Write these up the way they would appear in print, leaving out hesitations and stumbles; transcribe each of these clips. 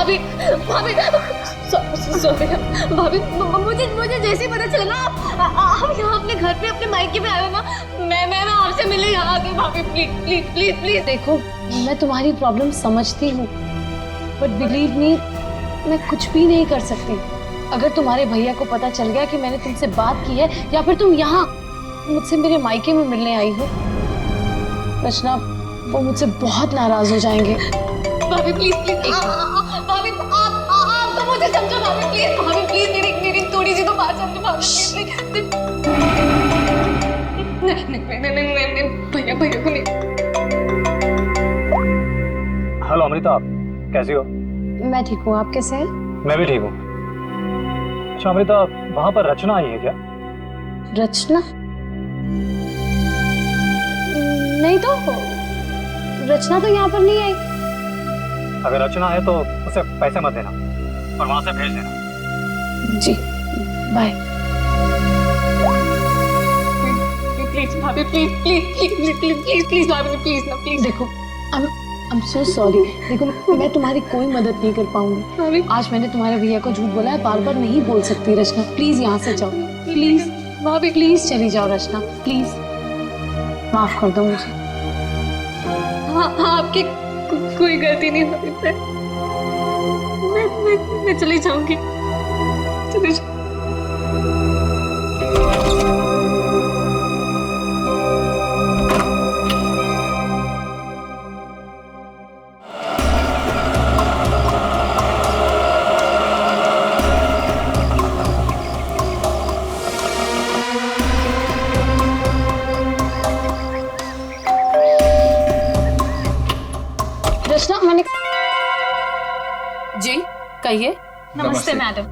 भाभी भाभी भाभी मुझे जैसे ही पता चला ना आप यहाँ अपने घर पे अपने मायके में आए हो ना, मैं आपसे मिलने यहाँ आ गई। भाभी प्लीज प्लीज प्लीज प्लीज। देखो मैं तुम्हारी प्रॉब्लम समझती हूँ, बट बिलीव मी मैं कुछ भी नहीं कर सकती। अगर तुम्हारे भैया को पता चल गया कि मैंने तुमसे बात की है या फिर तुम यहाँ मुझसे मेरे मायके में मिलने आई हो, रचना वो मुझसे बहुत नाराज हो जाएंगे। भाभी प्लीज प्लीज भाभी आप तो मुझे समझो। भाभी प्लीज मेरी थोड़ी सी तो बात समझो। भाभी नहीं भैया को नहीं। हेलो अमृता, आप कैसी हो? मैं ठीक हूँ, आप कैसे हैं? मैं भी ठीक हूँ। अच्छा अमृता, वहां पर रचना आई है क्या? रचना? नहीं तो, रचना तो यहाँ पर नहीं आई। अगर रचना है तो उसे पैसे मत देना और वहां से भेज देना। जी बाय। प्लीज भाभी प्लीज भाभी प्लीज। देखो आई एम सो सॉरी। देखो मैं तुम्हारी कोई मदद नहीं कर पाऊंगी। आज मैंने तुम्हारे भैया को झूठ बोला है, बार बार नहीं बोल सकती। रचना प्लीज यहाँ से जाओ, प्लीज भाभी प्लीज चली जाओ। रचना प्लीज माफ कर दो मुझे। हाँ आपकी कोई गलती नहीं भाभी। मैं चली जाऊंगी। रचना मैंने जी कहिए। नमस्ते मैडम।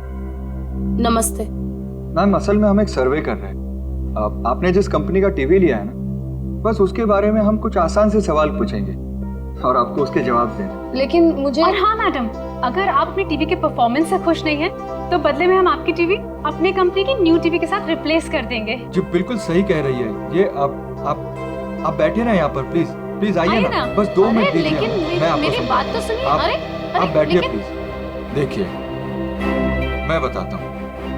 नमस्ते मैम, असल में हम एक सर्वे कर रहे हैं। आपने जिस कंपनी का टीवी लिया है ना, बस उसके बारे में हम कुछ आसान से सवाल पूछेंगे और आपको उसके जवाब देंगे। लेकिन मुझे और हाँ मैडम, अगर आप अपनी टीवी के परफॉर्मेंस से खुश नहीं हैं, तो बदले में हम आपकी टीवी अपने कंपनी की न्यू टीवी के साथ रिप्लेस कर देंगे। जी बिल्कुल सही कह रही है ये। आप बैठे ना यहाँ पर, प्लीज प्लीज आइए ना, बस 2 मिनट दीजिए। लेकिन मैं आपको मेरी बात तो सुनिए। आप बैठिए प्लीज। देखिए मैं बताता हूँ,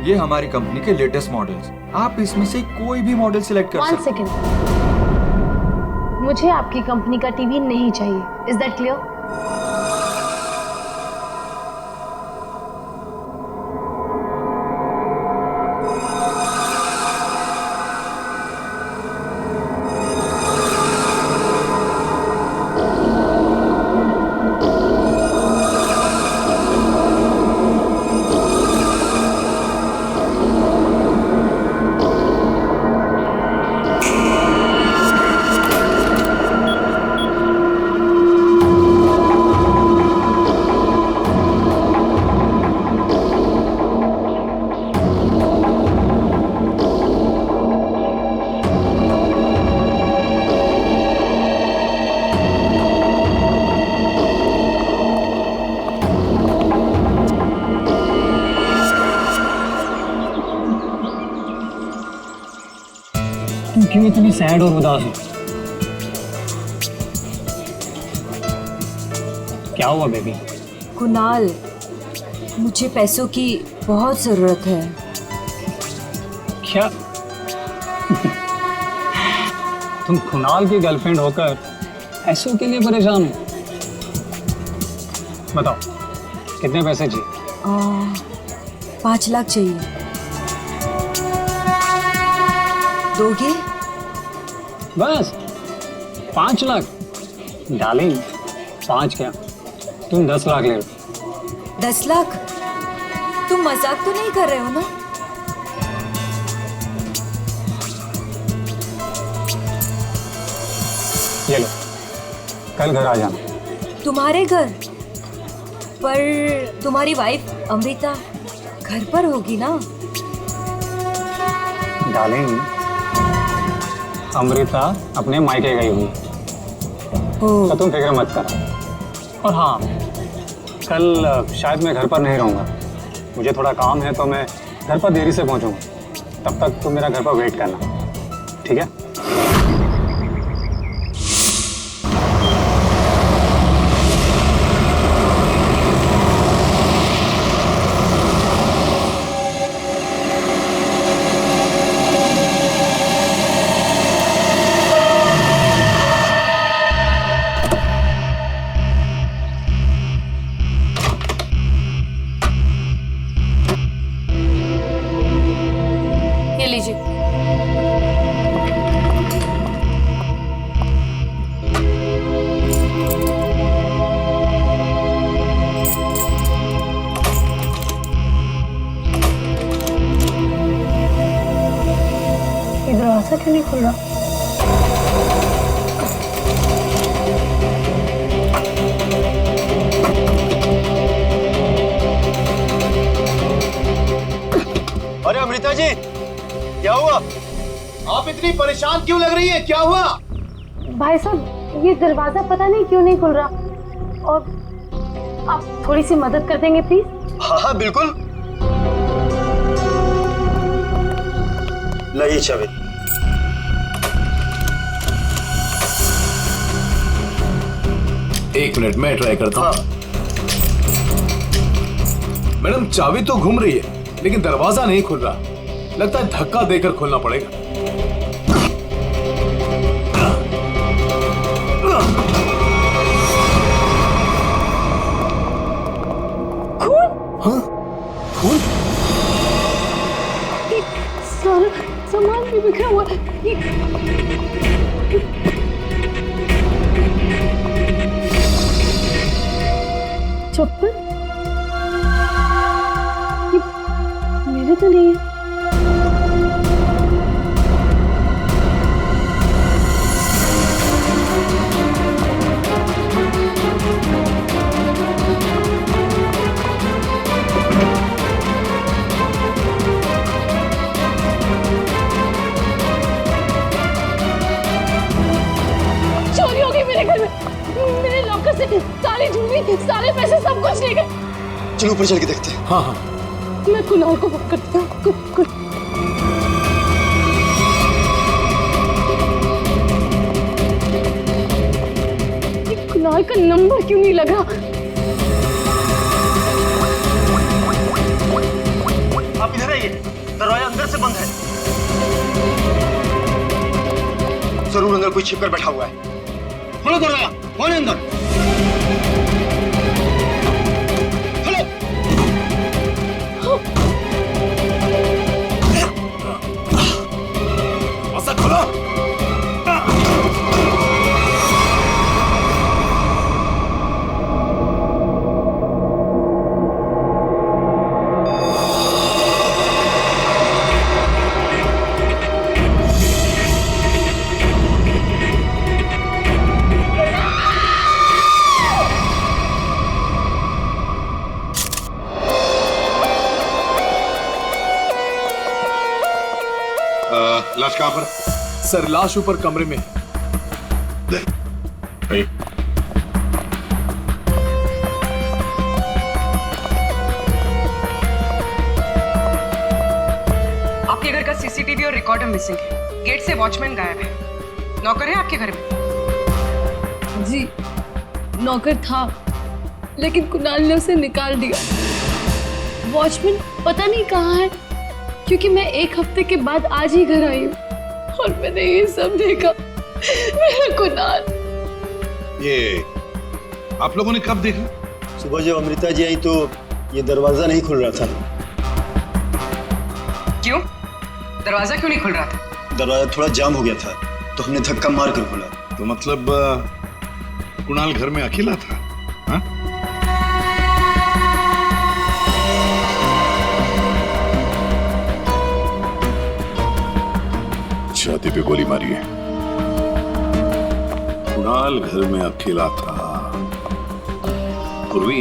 ये हमारी कंपनी के लेटेस्ट मॉडल्स। आप इसमें से कोई भी मॉडल सिलेक्ट कर सकते हैं। 1 सेकेंड, मुझे आपकी कंपनी का टीवी नहीं चाहिए। Is that clear? तुम क्यों इतनी सैड और उदास हो? क्या हुआ बेबी? कुणाल, मुझे पैसों की बहुत जरूरत है। क्या? तुम कुणाल की गर्लफ्रेंड होकर पैसों के लिए परेशान हो? बताओ कितने पैसे चाहिए? 5 लाख चाहिए। दोगे? बस 5 लाख? डार्लिंग 5 क्या, तुम 10 लाख ले लो। 10 लाख? तुम मजाक तो नहीं कर रहे हो ना? ये लो, कल घर आ जाना। तुम्हारे घर? पर तुम्हारी वाइफ अमृता घर पर होगी ना? डार्लिंग अमृता अपने मायके गई हुई, तो तुम फिक्र मत करो। और हाँ, कल शायद मैं घर पर नहीं रहूँगा, मुझे थोड़ा काम है, तो मैं घर पर देरी से पहुँचूँगा। तब तक तुम मेरा घर पर वेट करना, ठीक है? क्यों नहीं खुल रहा? अरे अमृता जी, क्या हुआ? आप इतनी परेशान क्यों लग रही है? क्या हुआ? भाई साहब, ये दरवाजा पता नहीं क्यों नहीं खुल रहा, और आप थोड़ी सी मदद कर देंगे प्लीज? हाँ हाँ बिल्कुल। लाइए चाबी। एक मिनट मैं ट्राई करता हूँ। हाँ। मैडम चाबी तो घूम रही है लेकिन दरवाजा नहीं खुल रहा। लगता है धक्का देकर खोलना पड़ेगा। सारा सामान भी बिखरा हुआ है। चप्पल ये मेरे तो नहीं है। चोरी हो गई मेरे घर में। मेरे लॉकर से सारी ज्वेलरी, सारे पैसे, सब कुछ ले गए। चलो ऊपर चल के देखते हैं। हाँ हाँ। मैं कुणाल को बुक करता हूँ। ये कुणाल का नंबर क्यों नहीं लगा? आप इधर आइए, दरवाजा अंदर से बंद है। जरूर अंदर कोई छिपकर बैठा हुआ है। खोलो दरवाजा, कौन है अंदर? खोलो। ऐसा खोलो। लाश कहाँ पर? सर लाश ऊपर कमरे में है। आपके घर का सीसीटीवी और रिकॉर्डर मिसिंग है। गेट से वॉचमैन गायब है। नौकर है आपके घर में? जी नौकर था, लेकिन कुणाल ने उसे निकाल दिया। वॉचमैन पता नहीं कहाँ है, क्योंकि मैं एक हफ्ते के बाद आज ही घर आई हूँ और मैंने ये सब देखा। मेरा कुणाल। ये आप लोगों ने कब देखा? सुबह जब अमृता जी आई तो ये दरवाजा नहीं खुल रहा था। क्यों? दरवाजा क्यों नहीं खुल रहा था? दरवाजा थोड़ा जाम हो गया था तो हमने धक्का मार कर खोला। तो मतलब कुणाल घर में अकेला था? हाँ? छाती पे गोली मारी है। कुणाल घर में अकेला था। पूर्वी,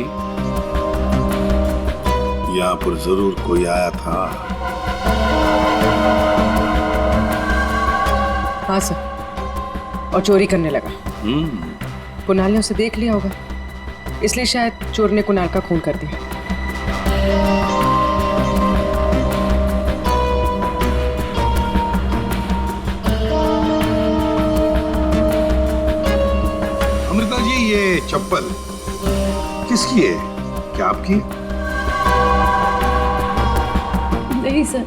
यहाँ पर जरूर कोई आया था। हाँ सर, और चोरी करने लगा। कुणाल ने उसे देख लिया होगा, इसलिए शायद चोर ने कुणाल का खून कर दिया। अमृता जी, ये चप्पल किसकी है? क्या आपकी? नहीं सर,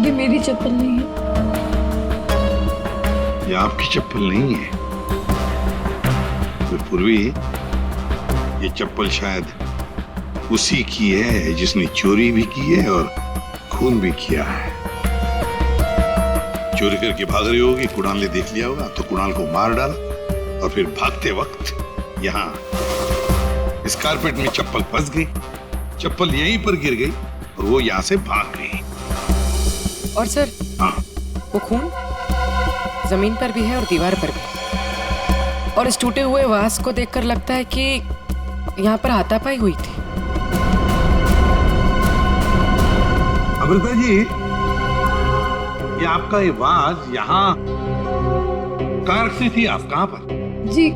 ये मेरी चप्पल नहीं है। ये आपकी चप्पल नहीं है? तो पूर्वी, ये चप्पल शायद उसी की है जिसने चोरी भी की है और खून भी किया है। चोरी करके भाग रही होगी, कुणाल ने देख लिया होगा तो कुणाल को मार डाला और फिर भागते वक्त यहाँ इस कारपेट में चप्पल फंस गई। चप्पल यहीं पर गिर गई और वो यहाँ से भाग गई। और सर, हाँ, वो खून? जमीन पर भी है और दीवार पर भी। और इस टूटे हुए वास को देखकर लगता है कि यहाँ पर हाथापाई हुई थी। अमृता जी, ये आपका ये वाज यहाँ कार से थी, आप कहाँ पर? जी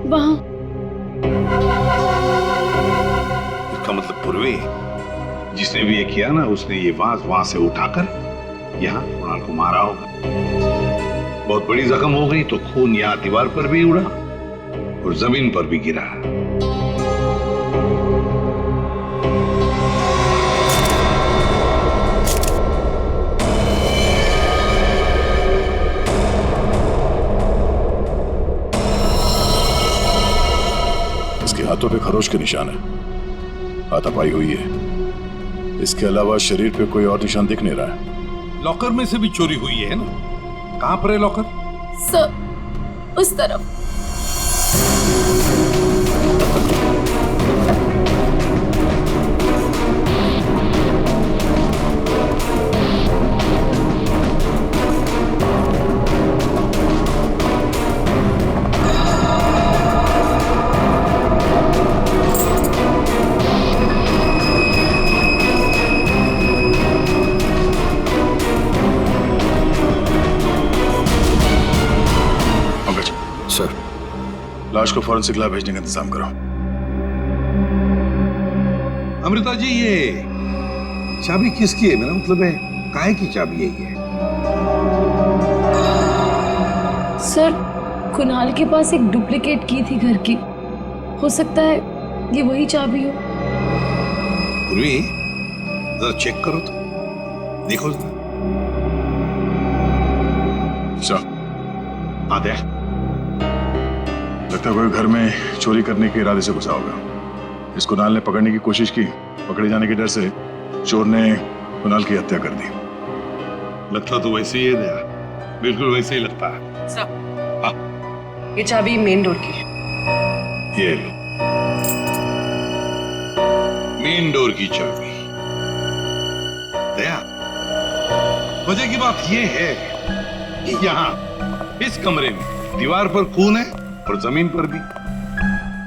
वहाँ। इसका मतलब पूर्वी जिसने भी ये किया ना, उसने ये वाज वहां से उठाकर यहाँ कुणाल को मारा होगा। बहुत बड़ी जख्म हो गई तो खून यहाँ दीवार पर भी उड़ा और जमीन पर भी गिरा। इसके हाथों पे खरोच के निशान है, हाथापाई हुई है। इसके अलावा शरीर पे कोई और निशान दिख नहीं रहा है। लॉकर में से भी चोरी हुई है ना? कहां पर है लॉकर? सर उस तरफ। सर, लाश को फौरन सिखला भेजने का इंतजाम करो। अमृता जी, ये चाबी किसकी है? मेरा मतलब है काहे की चाबी है ये? सर कुणाल के पास एक डुप्लीकेट की थी घर की, हो सकता है ये वही चाबी हो। पूर्वी, जरा चेक करो तो, देखो जरा। हाँ देख, लगता है कोई घर में चोरी करने के इरादे से घुसा होगा। इस कुणाल ने पकड़ने की कोशिश की, पकड़े जाने के डर से चोर ने कुणाल की हत्या कर दी। लगता तो वैसे ही है दया, बिल्कुल वैसे ही लगता है। ये चाबी मेन डोर की है। ये लो, मेन डोर की चाबी। दया, मजे की बात ये है कि यहाँ इस कमरे में दीवार पर खून है और जमीन पर भी,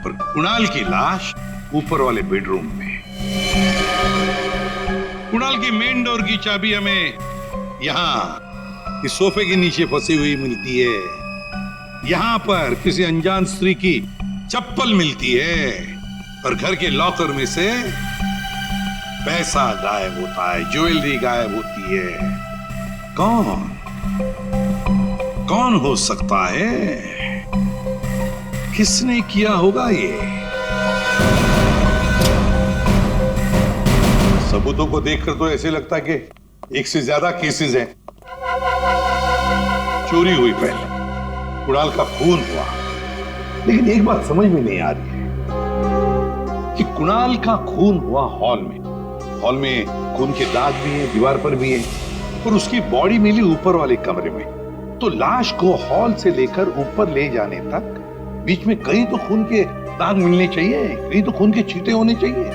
और कुणाल की लाश ऊपर वाले बेडरूम में। कुणाल की मेन डोर की चाबी हमें यहाँ इस सोफे के नीचे फंसी हुई मिलती है। यहाँ पर किसी अनजान स्त्री की चप्पल मिलती है और घर के लॉकर में से पैसा गायब होता है, ज्वेलरी गायब होती है। कौन हो सकता है? किसने किया होगा ये? सबूतों को देखकर तो ऐसे लगता है कि एक से ज्यादा केसेस हैं। चोरी हुई पहले, कुणाल का खून हुआ, लेकिन एक बात समझ में नहीं आ रही है कि कुणाल का खून हुआ हॉल में। हॉल में खून के दाग भी हैं, दीवार पर भी हैं, और उसकी बॉडी मिली ऊपर वाले कमरे में। तो लाश को हॉल से लेकर ऊपर ले जाने तक बीच में कहीं तो खून के दाग मिलने चाहिए, कहीं तो खून के छींटे होने चाहिए।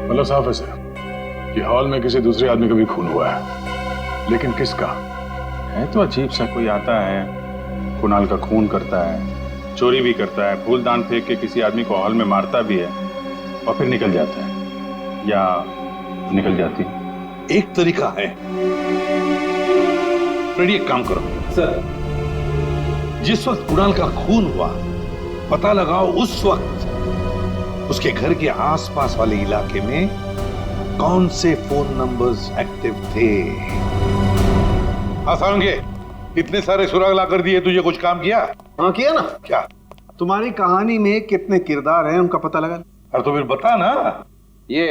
मतलब साफ है सर कि हॉल में किसी दूसरे आदमी का भी खून हुआ है, लेकिन किसका है? तो अजीब सा कोई आता है, कुणाल का खून करता है, चोरी भी करता है, फूलदान फेंक के किसी आदमी को हॉल में मारता भी है और फिर निकल जाता है या निकल जाती। एक तरीका है, फ्रेडी एक काम करो सर, जिस वक्त कुणाल का खून हुआ पता लगाओ उस वक्त उसके घर के आसपास वाले इलाके में कौन से फोन नंबर्स एक्टिव थे। आसानगे, इतने सारे सुराग ला कर दिए, तुझे कुछ काम किया? हाँ किया ना। क्या? तुम्हारी कहानी में कितने किरदार हैं उनका पता लगा। अरे तो फिर बता ना। ये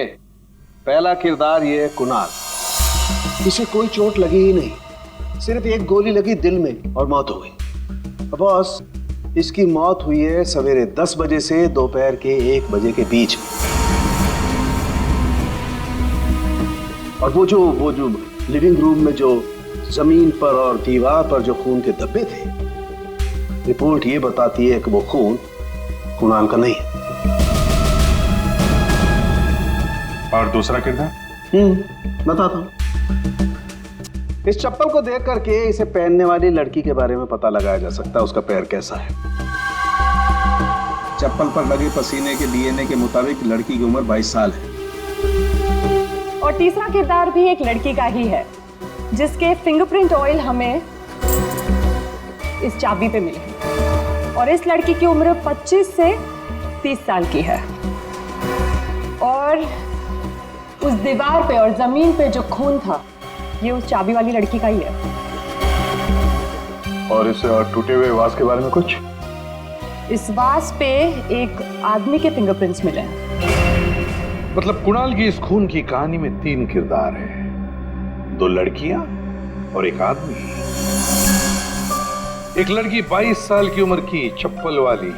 पहला किरदार, ये कुणाल। इसे कोई चोट लगी ही नहीं, सिर्फ एक गोली लगी दिल में और मौत हो गई। बॉस, इसकी मौत हुई है सवेरे 10 बजे से दोपहर के 1 बजे के बीच में। और वो जो लिविंग रूम में जो जमीन पर और दीवार पर जो खून के धब्बे थे, रिपोर्ट ये बताती है कि वो खून कुणाल का नहीं है। और दूसरा किरदार? बताता हूं। इस चप्पल को देख करके इसे पहनने वाली लड़की के बारे में पता लगाया जा सकता है उसका पैर कैसा है। चप्पल पर लगे पसीने के डीएनए के मुताबिक लड़की की उम्र 22 साल है। और तीसरा किरदार भी एक लड़की का ही है जिसके फिंगरप्रिंट ऑयल हमें इस चाबी पे मिले और इस लड़की की उम्र 25 से 30 साल की है और उस दीवार पे और जमीन पे जो खून था ये उस चाबी वाली लड़की का ही है। और इस टूटे हुए वास के बारे में कुछ? इस वास पे एक आदमी के फिंगरप्रिंट्स मिले हैं। मतलब कुणाल की इस खून की कहानी में 3 किरदार हैं, 2 लड़कियां और एक आदमी। एक लड़की 22 साल की उम्र की चप्पल वाली,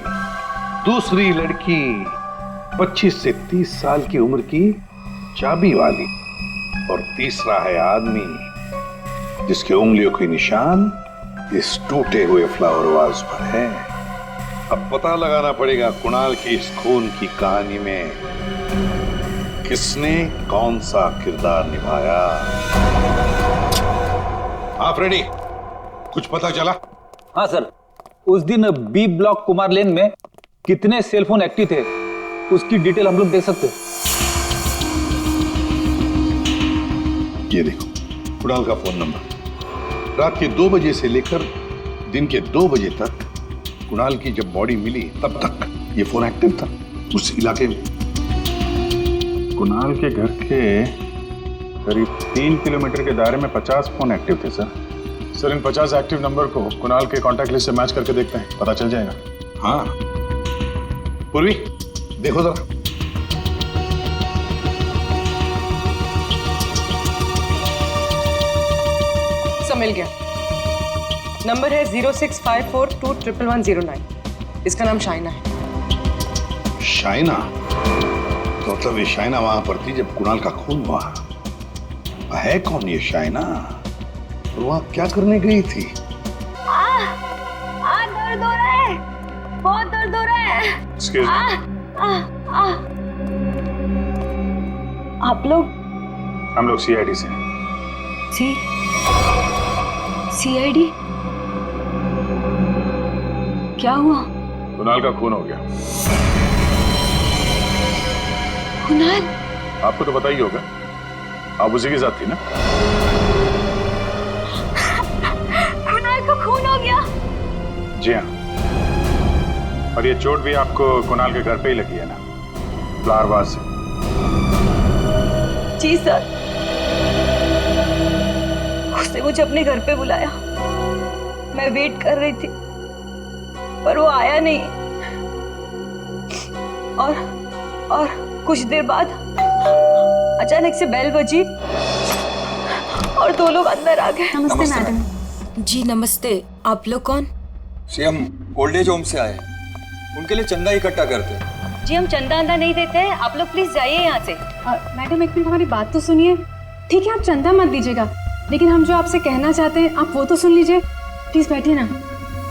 दूसरी लड़की 25 से 30 साल की उम्र की चाबी वाली और तीसरा है आदमी जिसके उंगलियों के निशान इस टूटे हुए फ्लावर वाज पर है। अब पता लगाना पड़ेगा कुणाल की इस खून की कहानी में किसने कौन सा किरदार निभाया। आप रेडी? कुछ पता चला? हाँ सर, उस दिन बी ब्लॉक कुमार लेन में कितने सेलफोन एक्टिव थे उसकी डिटेल हम लोग देख सकते हैं। ये देखो कुणाल का फोन नंबर। रात के 2 बजे से लेकर दिन के 2 बजे तक कुणाल की जब बॉडी मिली तब तक ये फोन एक्टिव था उस इलाके में। कुणाल के घर के करीब 3 किलोमीटर के दायरे में 50 फोन एक्टिव थे सर। सर इन 50 एक्टिव नंबर को कुणाल के कॉन्टैक्ट लिस्ट से मैच करके देखते हैं, पता चल जाएगा। हाँ पूर्वी देखो जरा। मिल गया। नंबर है 0654211109। इसका नाम शाइना है। शाइना? तो मतलब ये शाइना वहां पर थी जब कुणाल का खून हुआ। है कौन ये शाइना और वहां क्या करने गई थी? दर्द हो रहा है, बहुत दर्द हो रहा है। Excuse me. आप लोग? हम लोग CID से हैं। CID? क्या हुआ? कुणाल का खून हो गया। कुणाल? आपको तो पता ही होगा, आप उसी के साथ थी ना? कुणाल का खून हो गया? जी हाँ, और ये चोट भी आपको कुणाल के घर पे ही लगी है ना, फ्लावर वाज से? जी सर, उसने मुझे अपने घर पे बुलाया। मैं वेट कर रही थी पर वो आया नहीं और कुछ देर बाद अचानक से बेल बजी और 2 लोग अंदर आ गए। नमस्ते मैडम। जी नमस्ते। आप लोग कौन? जी हम ओल्ड एज होम से आए, उनके लिए चंदा इकट्ठा करते हैं। जी हम चंदा अंदा नहीं देते हैं, आप लोग प्लीज जाइए यहाँ से। मैडम एक मिनट हमारी बात तो सुनिए। ठीक है आप चंदा मत दीजिएगा, लेकिन हम जो आपसे कहना चाहते हैं आप वो तो सुन लीजिए। प्लीज बैठिए ना,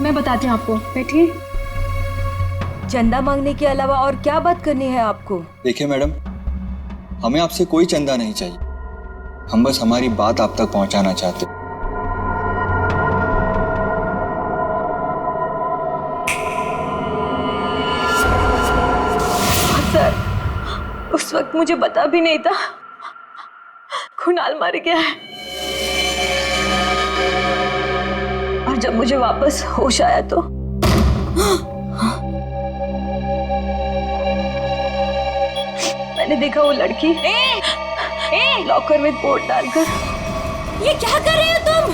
मैं बताती हूँ आपको। बैठिए। चंदा मांगने के अलावा और क्या बात करनी है आपको? देखिए मैडम, हमें आपसे कोई चंदा नहीं चाहिए, हम बस हमारी बात आप तक पहुंचाना चाहते। सर उस वक्त मुझे पता भी नहीं था कुणाल मर गया है, और जब मुझे वापस होश आया तो मैंने देखा वो लड़की लॉकर में बोर्ड डालकर। ये क्या कर रहे हो तुम?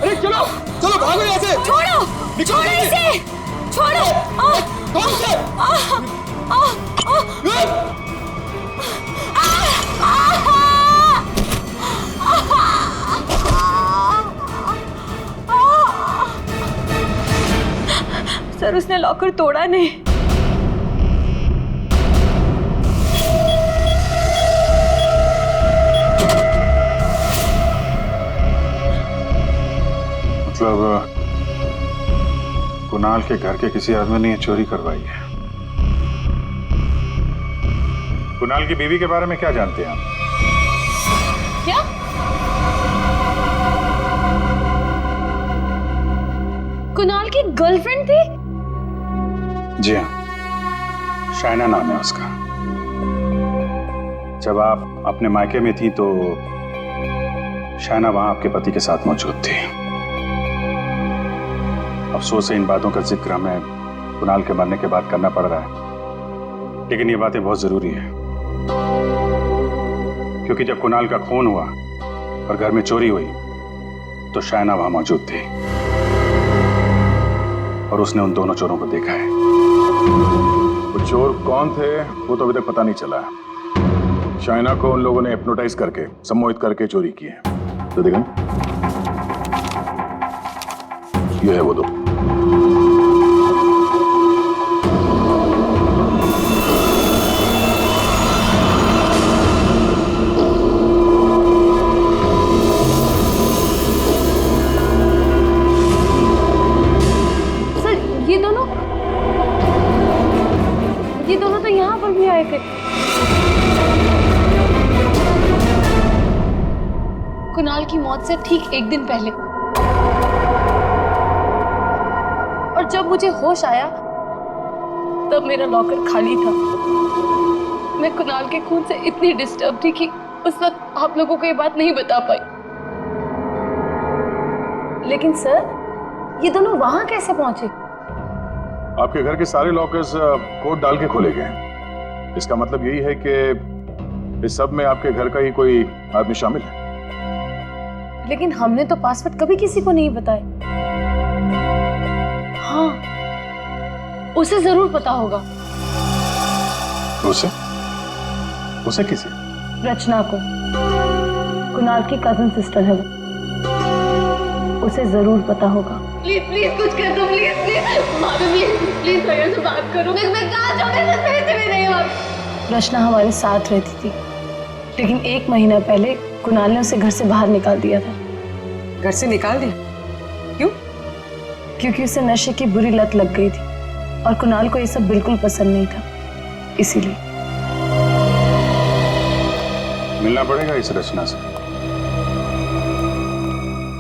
अरे चलो चलो भागो यहाँ से। छोड़ो छोड़ो इसे, छोड़ो। कौन से? सर उसने लॉकर तोड़ा नहीं। मतलब कुणाल के घर के किसी आदमी ने ये चोरी करवाई है। कुणाल की बीवी के बारे में क्या जानते हैं आप? क्या? कुणाल की गर्लफ्रेंड थी? जी हाँ, शाइना नाम है उसका। जब आप अपने मायके में थी तो शाइना वहां आपके पति के साथ मौजूद थी। अफसोस है इन बातों का जिक्र हमें कुणाल के मरने के बाद करना पड़ रहा है, लेकिन ये बातें बहुत जरूरी है क्योंकि जब कुणाल का खून हुआ और घर में चोरी हुई तो शाइना वहां मौजूद थी और उसने उन दोनों चोरों को देखा है। वो चोर कौन थे वो तो अभी तक पता नहीं चला है। शाइना को उन लोगों ने हिप्नोटाइज करके, सम्मोहित करके चोरी की है। तो देखा, ये है वो दो। ये दोनों तो यहाँ पर भी आए थे। कुणाल की मौत से ठीक एक दिन पहले। और जब मुझे होश आया तब मेरा लॉकर खाली था। मैं कुणाल के खून से इतनी डिस्टर्ब थी कि उस वक्त आप लोगों को ये बात नहीं बता पाई। लेकिन सर, ये दोनों वहां कैसे पहुंचे? आपके घर के सारे लॉकर्स कोड डाल के खोले गए हैं। इसका मतलब यही है कि इस सब में आपके घर का ही कोई आदमी शामिल है। लेकिन हमने तो पासवर्ड कभी किसी को नहीं बताया। हाँ, उसे जरूर पता होगा। उसे? उसे किसे? रचना को। कुणाल की कजन सिस्टर है वो। उसे जरूर पता होगा। प्लीज प्लीज कुछ कर दो, प्लीज प्लीज भाभी, प्लीज प्लीज भैया से बात करो। मैं कहाँ जाऊँ, मेरे पास पैसे भी नहीं है। रचना हमारे साथ रहती थी, लेकिन 1 महीना पहले कुणाल ने उसे घर से बाहर निकाल दिया था। घर से निकाल दिया? क्यों? क्योंकि उसे नशे की बुरी लत लग गई थी और कुणाल को ये सब बिल्कुल पसंद नहीं था, इसीलिए। मिलना पड़ेगा इस रचना से।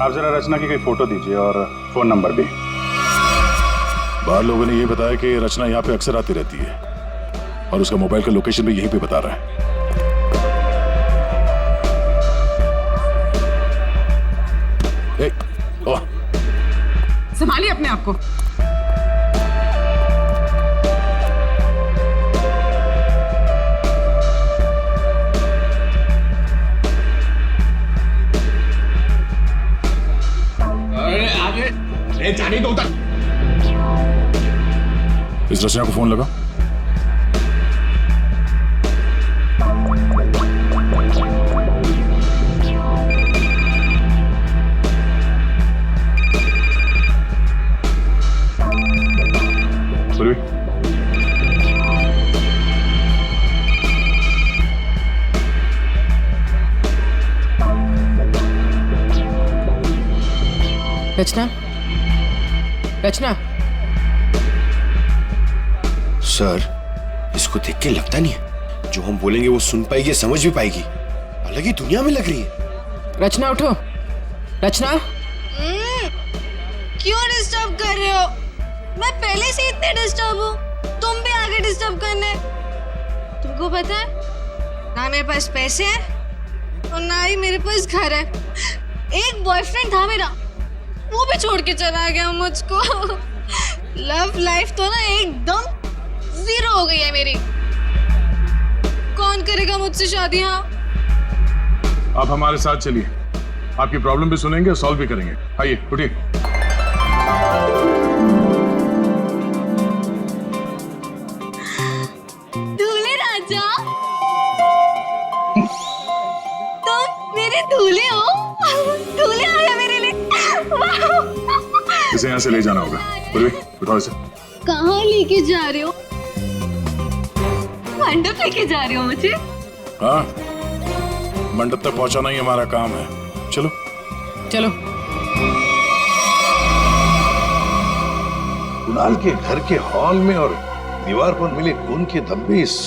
आप जरा रचना की कोई फोटो दीजिए और फोन नंबर भी। बाहर लोगों ने ये बताया कि रचना यहाँ पे अक्सर आती रहती है और उसका मोबाइल का लोकेशन भी यहीं पे बता रहा है। संभालिए अपने आप को। जाने दो तक। इस रचना को फोन लगा। रचना, रचना। सर, इसको देख के लगता नहीं है जो हम बोलेंगे वो सुन पाएगी, समझ भी पाएगी। अलग ही दुनिया में लग रही है। रचना उठो। रचना, क्यों डिस्टर्ब कर रहे हो? मैं पहले से इतने डिस्टर्ब हूँ, तुम भी आगे डिस्टर्ब करने। तुमको पता है ना, मेरे पास पैसे हैं और ना ही मेरे पास घर है। एक बॉयफ्रेंड था मेरा, वो भी छोड़ के चला गया मुझको। लव लाइफ तो ना एकदम 0 हो गई है मेरी। कौन करेगा मुझसे शादी? हाँ, आप हमारे साथ चलिए, आपकी प्रॉब्लम भी सुनेंगे और सॉल्व भी करेंगे। आइए, उठिए। दूल्हे राजा, तुम मेरे दूल्हे हो। दूल्हे आ गया मेरे लिए। इसे यहाँ से ले जाना होगा। उठाओ इसे। कहाँ लेके जा रहे हो? मंडप लेके जा रहे हो मुझे? हाँ, मंडप तक पहुंचाना ही हमारा काम है। चलो चलो। कुणाल के घर के हॉल में और दीवार पर मिले खून के धब्बे इस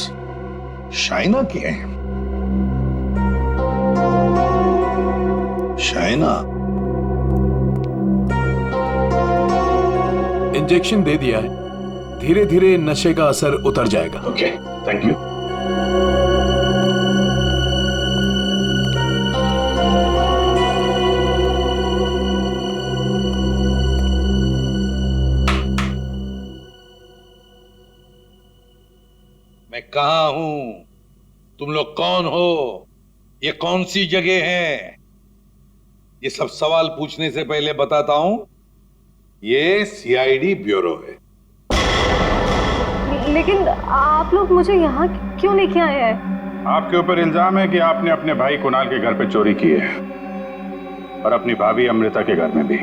शाइना के हैं। शाइना, इंजेक्शन दे दिया है, धीरे धीरे नशे का असर उतर जाएगा। Okay, thank you. मैं कहाँ हूं? तुम लोग कौन हो? ये कौन सी जगह है? ये सब सवाल पूछने से पहले बताता हूं, ये सीआईडी ब्यूरो है। लेकिन आप लोग मुझे यहाँ क्यों लेके आए हैं? आपके ऊपर इल्जाम है कि आपने अपने भाई कुणाल के घर पे चोरी की है, और अपनी भाभी अमृता के घर में भी,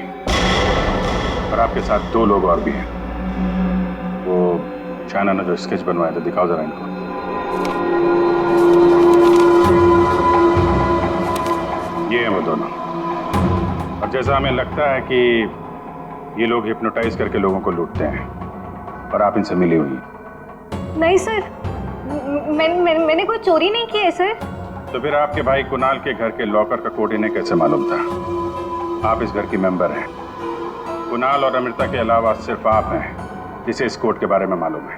और आपके साथ 2 लोग और भी हैं। वो चाइना ने जो स्केच बनवाया था, दिखाओ जरा इनको। ये हैं वो दोनों। और जैसा हमें लगता है कि ये लोग हिप्नोटाइज करके लोगों को लूटते हैं, और आप इनसे मिली हुई। नहीं सर, मैंने कोई चोरी नहीं की है सर। तो फिर आपके भाई कुणाल के घर के लॉकर का कोड इन्हें कैसे मालूम था? आप इस घर की मेंबर हैं। कुणाल और अमृता के अलावा सिर्फ आप हैं जिसे इस कोड के बारे में मालूम है।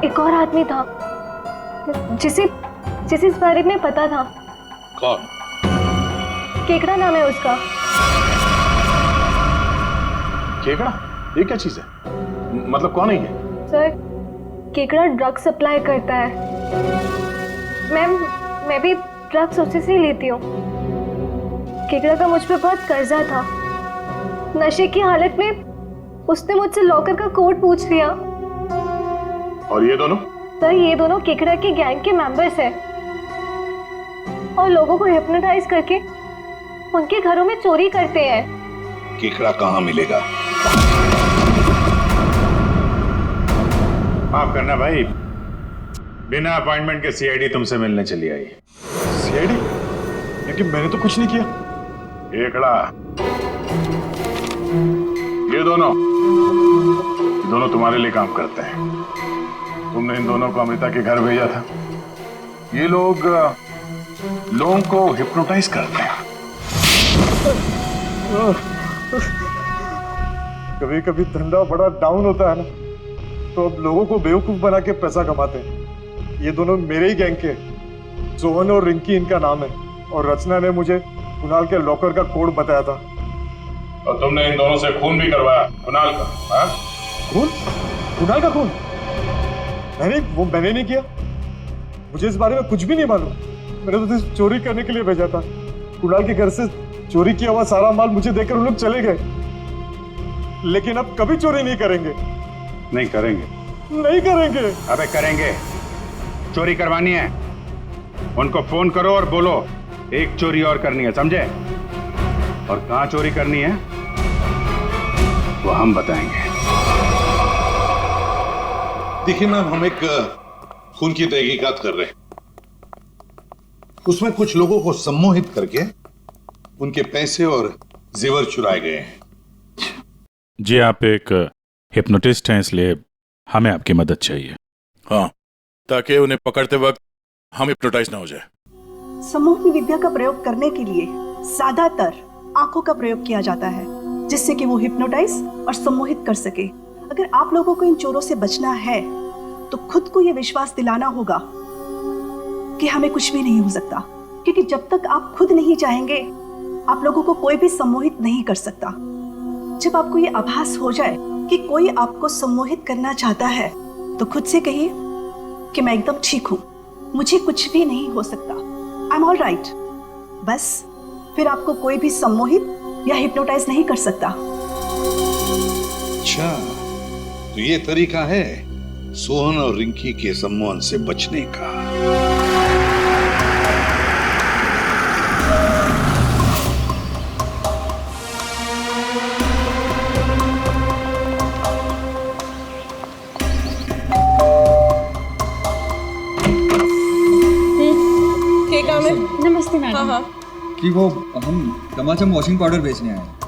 एक और आदमी था जिसे इस बारे में पता था। कौन? केकड़ा नाम है उसका। केकड़ा? ये क्या चीज है? मतलब कौन है ये? सर, केकड़ा ड्रग सप्लाई करता है। मैं भी ड्रग्स उसी से लेती हूँ। केकड़ा का मुझ पे बहुत कर्जा था। नशे की हालत में उसने मुझसे लॉकर का कोड पूछ लिया। और ये दोनों? सर, ये दोनों केकड़ा के गैंग के मेंबर्स हैं और लोगों को हिप्नोटाइज करके उनके घरों में चोरी करते हैं। केकड़ा कहाँ मिलेगा? माफ करना भाई, बिना अपॉइंटमेंट के सीआईडी तुमसे मिलने चली आई। सीआईडी? लेकिन मैंने तो कुछ नहीं किया। केकड़ा, ये दोनों तुम्हारे लिए काम करते हैं। तुमने इन दोनों को अमृता के घर भेजा था। ये लोग लोगों को हिप्नोटाइज करते हैं। कभी कभी धंधा बड़ा डाउन होता है ना, तो अब लोगों को बेवकूफ बना के पैसा कमाते हैं। ये दोनों मेरे ही गैंग के, सोहन और रिंकी इनका नाम है, और रचना ने मुझे कुणाल के लॉकर का कोड बताया था। और तुमने इन दोनों से खून भी करवाया कुणाल का? हाँ? खून? कुणाल का खून? मैंने नहीं किया। मुझे इस बारे में कुछ भी नहीं मालूम। मैंने तो सिर्फ चोरी करने के लिए भेजा था। कुणाल के घर से चोरी किया हुआ सारा माल मुझे देकर उन लोग चले गए। लेकिन अब कभी चोरी नहीं करेंगे। नहीं करेंगे? नहीं करेंगे। अबे करेंगे। चोरी करवानी है, उनको फोन करो और बोलो एक चोरी और करनी है, समझे? और कहाँ चोरी करनी है वो हम बताएंगे। देखिए मैम, हम एक खून की तहकीकात कर रहे हैं। उसमें कुछ लोगों को सम्मोहित करके उनके पैसे और जेवर चुराए गए हैं। जी, आप एक हिप्नोटिस्ट हैं, इसलिए हमें आपकी मदद चाहिए। हाँ, ताकि उन्हें पकड़ते वक्त हम हिप्नोटाइज ना हो जाए। सम्मोहन विद्या का प्रयोग करने के लिए ज्यादातर आंखों का प्रयोग किया जाता है, जिससे कि वो हिप्नोटाइज और सम्मोहित कर सके। अगर आप लोगों को इन चोरों से बचना है तो खुद को ये विश्वास दिलाना होगा कि हमें कुछ भी नहीं हो सकता, क्योंकि जब तक आप खुद नहीं चाहेंगे आप लोगों को कोई भी सम्मोहित नहीं कर सकता। जब आपको ये आभास हो जाए कि कोई आपको सम्मोहित करना चाहता है तो खुद से कहिए कि मैं एकदम ठीक हूँ, मुझे कुछ भी नहीं हो सकता, आई एम ऑल राइट। बस फिर आपको कोई भी सम्मोहित या हिप्नोटाइज नहीं कर सकता। अच्छा, तो ये तरीका है सोहन और रिंकी के सम्मोहन से बचने का। नमस्ते मैडम। हाँ, कि वो हम चमाचम वॉशिंग पाउडर बेचने आए हैं।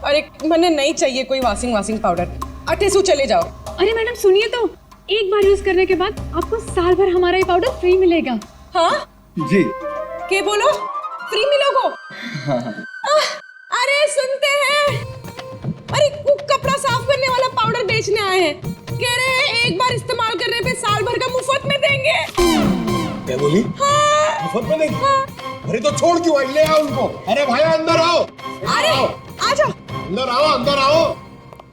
अरे मैंने नहीं चाहिए कोई वॉशिंग पाउडर। अटेसू चले जाओ। अरे मैडम सुनिए तो, एक बार यूज करने के बाद आपको साल भर हमारा ये पाउडर फ्री मिलेगा। हाँ जी। क्या बोलो? फ्री मिलोगो? हाँ। अरे सुनते हैं? अरे कुक्का बनने वाला पाउडर बेचने आए हैं। कह रहे हैं एक बार इस्तेमाल करने पे साल भर का मुफ्त में देंगे। क्या बोली? हाँ। मुफ्त में देंगे? अरे तो छोड़ क्यों आई? ले आओ उनको। अरे भाई अंदर आओ। अरे आजा। अंदर आओ, अंदर आओ।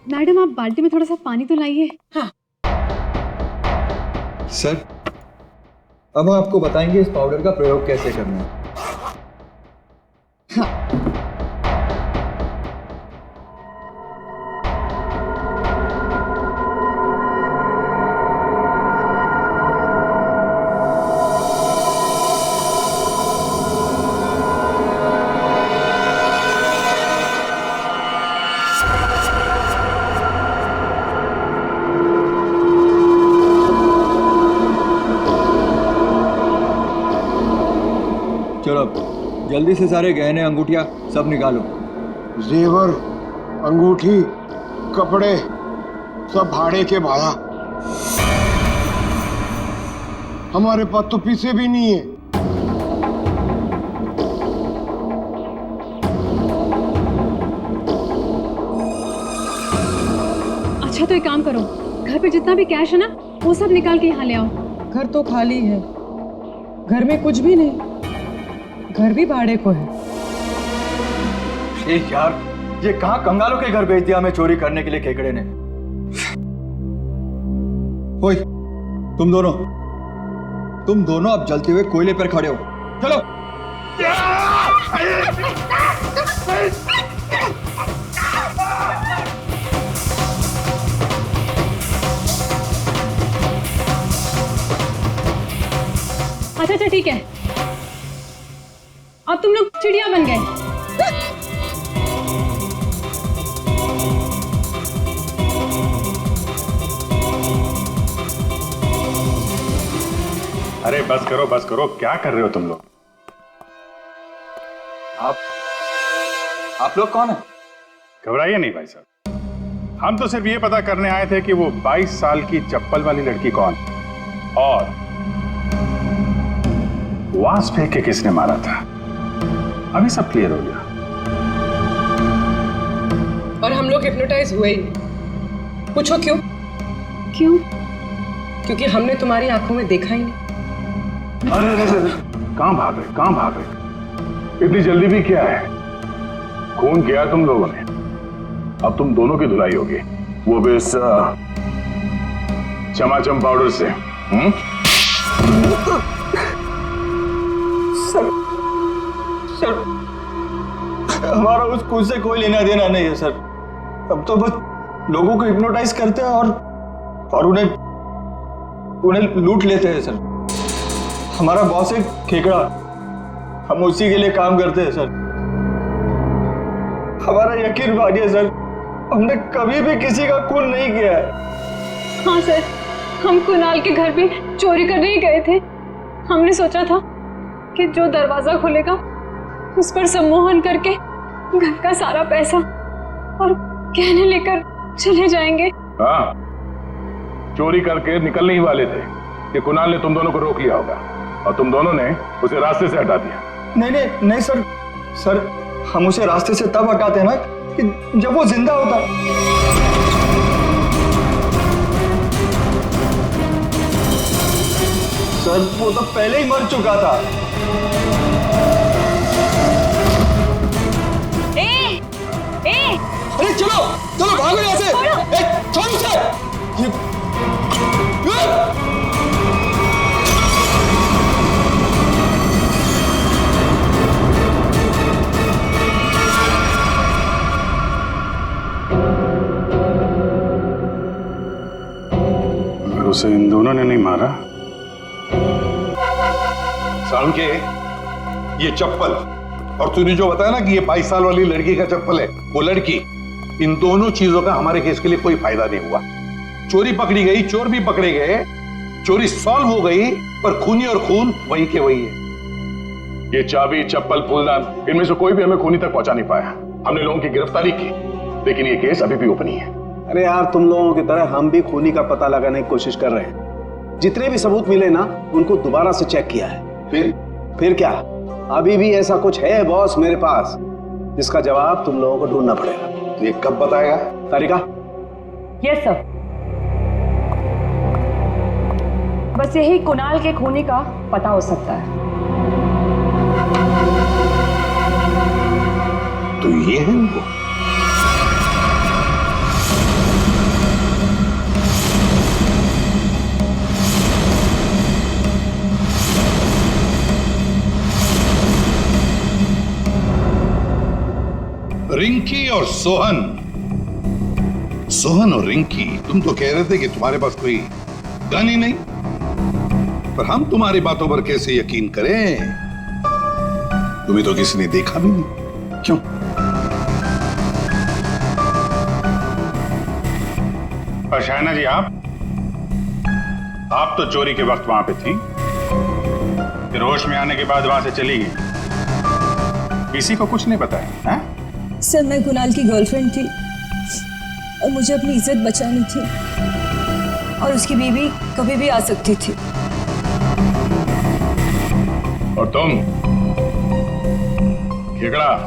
मैडम आप बाल्टी में थोड़ा सा पानी तो लाइए। हाँ। सर, अब हम आपको बताएंगे इस पाउडर का प्रयोग कैसे करना है। चलो जल्दी से सारे गहने अंगूठियां सब निकालो। जेवर, अंगूठी, कपड़े सब भाड़े के भाया। हमारे पास तो पैसे भी नहीं है। अच्छा तो एक काम करो, घर पे जितना भी कैश है ना वो सब निकाल के यहाँ ले आओ। घर तो खाली है, घर में कुछ भी नहीं, घर भी भाड़े को है। यार ये कहाँ कंगालों के घर भेज दिया हमें चोरी करने के लिए केकड़े ने। ओए तुम दोनों अब जलते हुए कोयले पर खड़े हो। चलो। अच्छा ठीक है, अब तुम लोग चिड़िया बन गए। अरे बस करो, क्या कर रहे हो तुम लोग? आप लोग कौन है? घबराइए नहीं भाई साहब, हम तो सिर्फ ये पता करने आए थे कि वो 22 साल की चप्पल वाली लड़की कौन और वास फेंक के किसने मारा था। अभी सब क्लियर हो गया। और हम लोग हिप्नोटाइज हुए ही। पूछो क्यों? क्योंकि हमने तुम्हारी आंखों में देखा ही नहीं। अरे कहां भाग रहे? इतनी जल्दी भी क्या है? खून किया तुम लोगों ने, अब तुम दोनों की धुलाई होगी, वो भी इस चमाचम पाउडर से। सर हमारा उस खून से कोई लेना देना नहीं है सर। अब तो बस लोगों को हिप्नोटाइज करते हैं और उन्हें लूट लेते हैं सर। हमारा बॉस है खेकड़ा, हम उसी के लिए काम करते हैं सर। हमारा यकीन मानिए सर, हमने कभी भी किसी का खून नहीं किया है। हाँ सर, हम कुणाल के घर भी चोरी करने ही गए थे। हमने सोचा था कि जो दरवाजा खुलेगा उस पर सम्मोहन करके घर का सारा पैसा और गहने लेकर चले जाएंगे। हाँ, चोरी करके निकलने ही वाले थे कि कुणाल ने तुम दोनों को रोक लिया होगा और तुम दोनों ने उसे रास्ते से हटा दिया। नहीं सर, हम उसे रास्ते से तब हटाते हैं ना कि जब वो जिंदा होता। सर वो तो पहले ही मर चुका था। अरे चलो भागो यहाँ से। छोड़ उसे। अगर उसे इन दोनों ने नहीं मारा। सालुंके, ये चप्पल और तूने जो बताया ना कि ये 22 साल वाली लड़की का चप्पल है, वो लड़की, इन दोनों चीजों का हमारे केस के लिए कोई फायदा नहीं हुआ। चोरी पकड़ी गई, चोर भी पकड़े गए, चोरी सॉल्व हो गई, पर खूनी और खून वही के वही है। ये चाबी, चप्पल, फूलदान, इनमें से कोई भी हमें खूनी तक पहुंचा नहीं पाया। हमने लोगों की गिरफ्तारी की, लेकिन ये केस अभी भी ओपन ही है। अरे यार, तुम लोगों की तरह हम भी खूनी का पता लगाने की कोशिश कर रहे हैं। जितने भी सबूत मिले ना, उनको दोबारा से चेक किया है। फिर क्या, अभी भी ऐसा कुछ है बॉस मेरे पास, जिसका जवाब तुम लोगों को ढूंढना पड़ेगा। ये कब बताएगा? तारिका, यस सर। बस यही कुणाल के खूनी का पता हो सकता है। तो ये है वो। रिंकी और सोहन। सोहन और रिंकी, तुम तो कह रहे थे कि तुम्हारे पास कोई गन ही नहीं, पर हम तुम्हारी बातों पर कैसे यकीन करें? तुम्हें तो किसी ने देखा भी नहीं। क्यों? और शायना जी, आप तो चोरी के वक्त वहां पे थी, फिर होश में आने के बाद वहां से चली गई, किसी को कुछ नहीं बताया? हैं? सर, मैं कुणाल की गर्लफ्रेंड थी और मुझे अपनी इज्जत बचानी थी, और उसकी बीवी कभी भी आ सकती थी। और तुम खेकड़ा,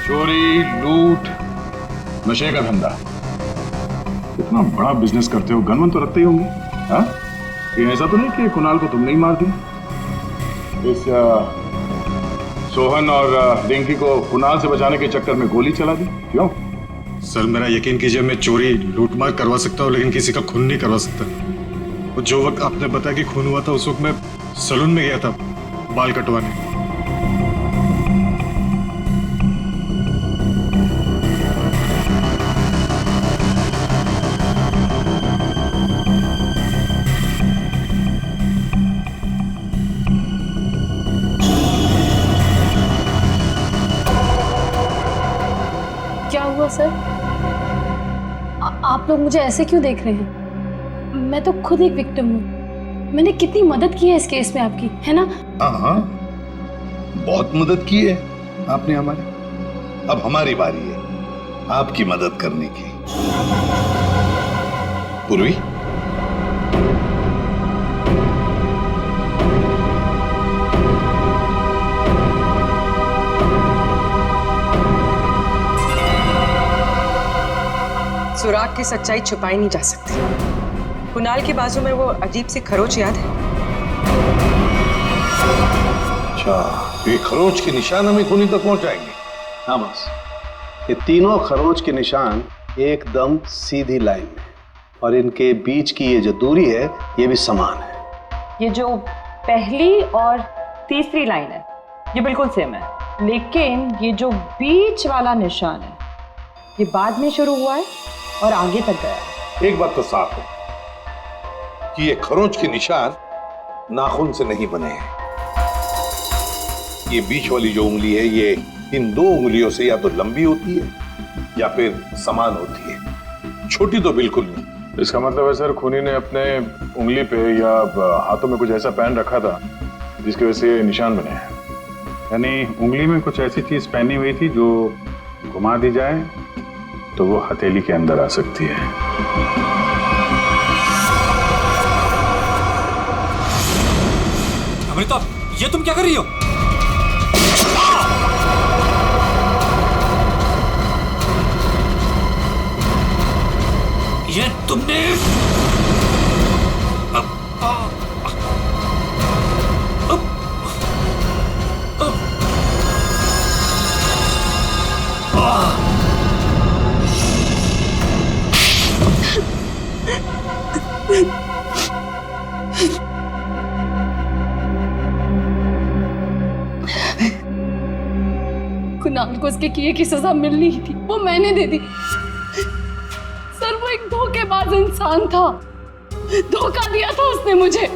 चोरी, लूट, नशे का धंधा, इतना बड़ा बिजनेस करते हो, गन वन तो रखते ही होंगे। हाँ, ये ऐसा तो नहीं कि कुणाल को तुमने ही मार दिया? इस सोहन और रिंकी को कुणाल से बचाने के चक्कर में गोली चला दी, क्यों? सर, मेरा यकीन कीजिए, मैं चोरी लूटमार करवा सकता हूँ, लेकिन किसी का खून नहीं करवा सकता। और जो वक्त आपने बताया कि खून हुआ था, उस वक्त मैं सैलून में गया था बाल कटवाने। क्या हुआ सर? आप लोग मुझे ऐसे क्यों देख रहे हैं? मैं तो खुद एक विक्टिम हूँ। मैंने कितनी मदद की है इस केस में आपकी, है ना? हाँ, बहुत मदद की है आपने हमारी। अब हमारी बारी है आपकी मदद करने की। पूर्वी, सुराग की सच्चाई छुपाई नहीं जा सकती। कुणाल के बाजू में वो अजीब सी खरोच याद है? अच्छा, ये खरोच के निशान हमें खूनी तक पहुंचाएंगे? हाँ बस, ये तीनों खरोच के निशान एकदम सीधी लाइन में, और इनके बीच की ये जो दूरी है, ये भी समान है। ये जो पहली और तीसरी लाइन है, ये बिल्कुल सेम है, लेकिन ये जो बीच वाला निशान है, ये बाद में शुरू हुआ है और आगे तक गया है। एक बात तो साफ है कि ये खरोच के निशान नाखून से नहीं बने हैं। ये बीच वाली जो उंगली है, ये इन दो उंगलियों से या तो लंबी होती है या फिर समान होती है, छोटी तो बिल्कुल नहीं। इसका मतलब है सर, खूनी ने अपने उंगली पे या हाथों में कुछ ऐसा पहन रखा था जिसकी वजह से निशान बने हैं। यानी उंगली में कुछ ऐसी चीज पहनी हुई थी जो घुमा दी जाए तो वो हथेली के अंदर आ सकती है। अमृता, ये तुम क्या कर रही हो? ये तुमने कुणाल को उसके किए की सजा मिलनी ही थी, वो मैंने दे दी। सर, वो एक धोखेबाज इंसान था, धोखा दिया था उसने मुझे।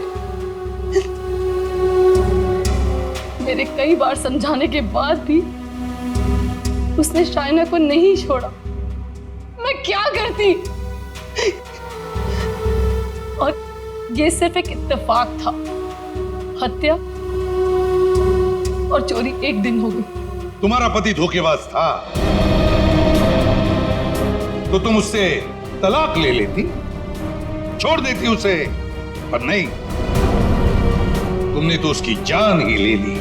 मेरे कई बार समझाने के बाद भी उसने शायना को नहीं छोड़ा। मैं क्या करती? और ये सिर्फ एक इत्तेफाक था। हत्या और चोरी एक दिन हो गई। तुम्हारा पति धोखेबाज था तो तुम उससे तलाक ले लेती, छोड़ देती उसे, पर नहीं, तुमने तो उसकी जान ही ले ली।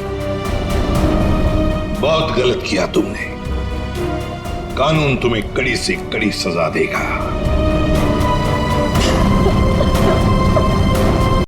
बहुत गलत किया तुमने। कानून तुम्हें कड़ी से कड़ी सजा देगा।